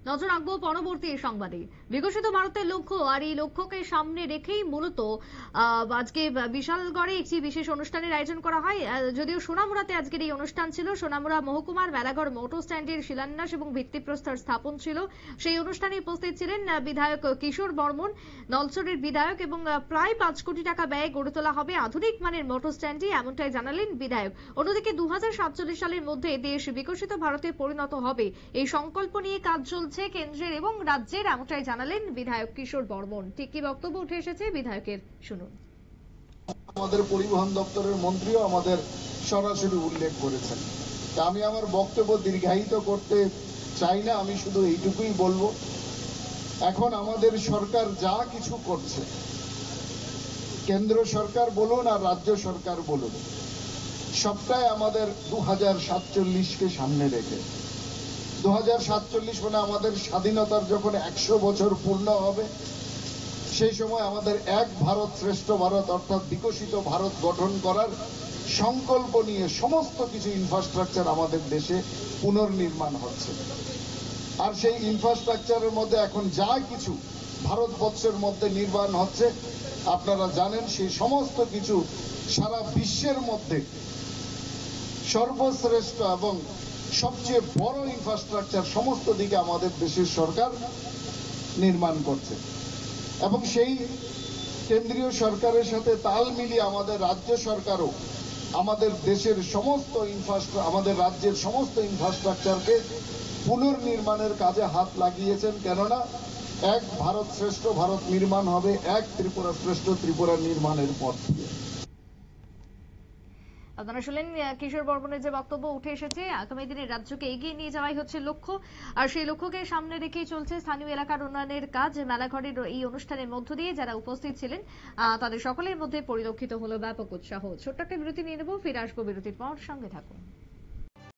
নজর রাখবো পরবর্তী সংবাদে। বিকশিত ভারতের লক্ষ্য আর এই লক্ষ্যকে সামনে রেখেই মূলত আজকে বিশালগড়ে একটি বিশেষ অনুষ্ঠানের আয়োজন করা হয়। যদিও সোনামুড়াতে আজকের এই অনুষ্ঠান ছিল। সোনামুড়া মহকুমার মেলাঘর মোটর স্ট্যান্ডের শিলান্যাস এবং ভিত্তিপ্রস্তর স্থাপন ছিল। সেই অনুষ্ঠানে উপস্থিত ছিলেন বিধায়ক কিশোর বর্মন, নলছড়ের বিধায়ক, এবং প্রায় 5 কোটি টাকা ব্যয়ে গড়ে তোলা হবে আধুনিক মানের মোটর স্ট্যান্ডটি, এমনটাই জানালেন বিধায়ক। অন্যদিকে 2047 সালের মধ্যে দেশ বিকশিত ভারতে পরিণত হবে, এই সংকল্প নিয়ে কাজ চলছে কেন্দ্রের এবং রাজ্যের, এমনটাই জানালেন বিধায়ক কিশোর বর্মন। ঠিক কি বক্তব্য উঠে এসেছে বিধায়কের, শুনুন। আমাদের পরিবহন দপ্তরের মন্ত্রীও আমাদের সরাসরি উল্লেখ করেছেন। আমি আমার বক্তব্য দীর্ঘায়িত করতে চাই না, আমি শুধু এইটুকুই বলবো, এখন আমাদের সরকার যা কিছু করছে, কেন্দ্র সরকার বলুন আর রাজ্য সরকার বলুন, সবটাই আমাদের 2047কে সামনে রেখে। 2047 মানে আমাদের স্বাধীনতার যখন 100 বছর পূর্ণ হবে, সেই সময় আমাদের এক ভারত শ্রেষ্ঠ ভারত অর্থাৎ বিকশিত ভারত গঠন করার সংকল্প নিয়ে সমস্ত কিছু ইনফ্রাস্ট্রাকচার আমাদের দেশে পুনর্নির্মাণ হচ্ছে। আর সেই ইনফ্রাস্ট্রাকচারের মধ্যে এখন যা কিছু ভারতবর্ষের মধ্যে নির্মাণ হচ্ছে, আপনারা জানেন সেই সমস্ত কিছু সারা বিশ্বের মধ্যে সর্বশ্রেষ্ঠ এবং সবচেয়ে বড় ইনফ্রাস্ট্রাকচার সমস্ত দিকে আমাদের দেশের সরকার নির্মাণ করছে। এবং সেই কেন্দ্রীয় সরকারের সাথে তাল মিলিয়ে আমাদের রাজ্য সরকারও আমাদের দেশের সমস্ত আমাদের রাজ্যের সমস্ত ইনফ্রাস্ট্রাকচারকে পুনর্নির্মাণের কাজে হাত লাগিয়েছেন। কেননা এক ভারত শ্রেষ্ঠ ভারত নির্মাণ হবে এক ত্রিপুরা শ্রেষ্ঠ ত্রিপুরা নির্মাণের পথ দিয়ে। আপনারা শুনলেন কিশোর বর্মনের যে বক্তব্য উঠে এসেছে। আগামী দিনে রাজ্যকে এগিয়ে নিয়ে যাওয়াই হচ্ছে লক্ষ্য, আর সেই লক্ষ্যকে সামনে রেখেই চলছে স্থানীয় এলাকার উন্নয়নের কাজ। মেলাঘরের এই অনুষ্ঠানের মধ্য দিয়ে যারা উপস্থিত ছিলেন তাদের সকলের মধ্যে পরিলক্ষিত হলো ব্যাপক উৎসাহ। ছোট্ট একটা বিরতি নিয়ে নেব, ফিরে আসবো বিরতির পর, সঙ্গে থাকুন।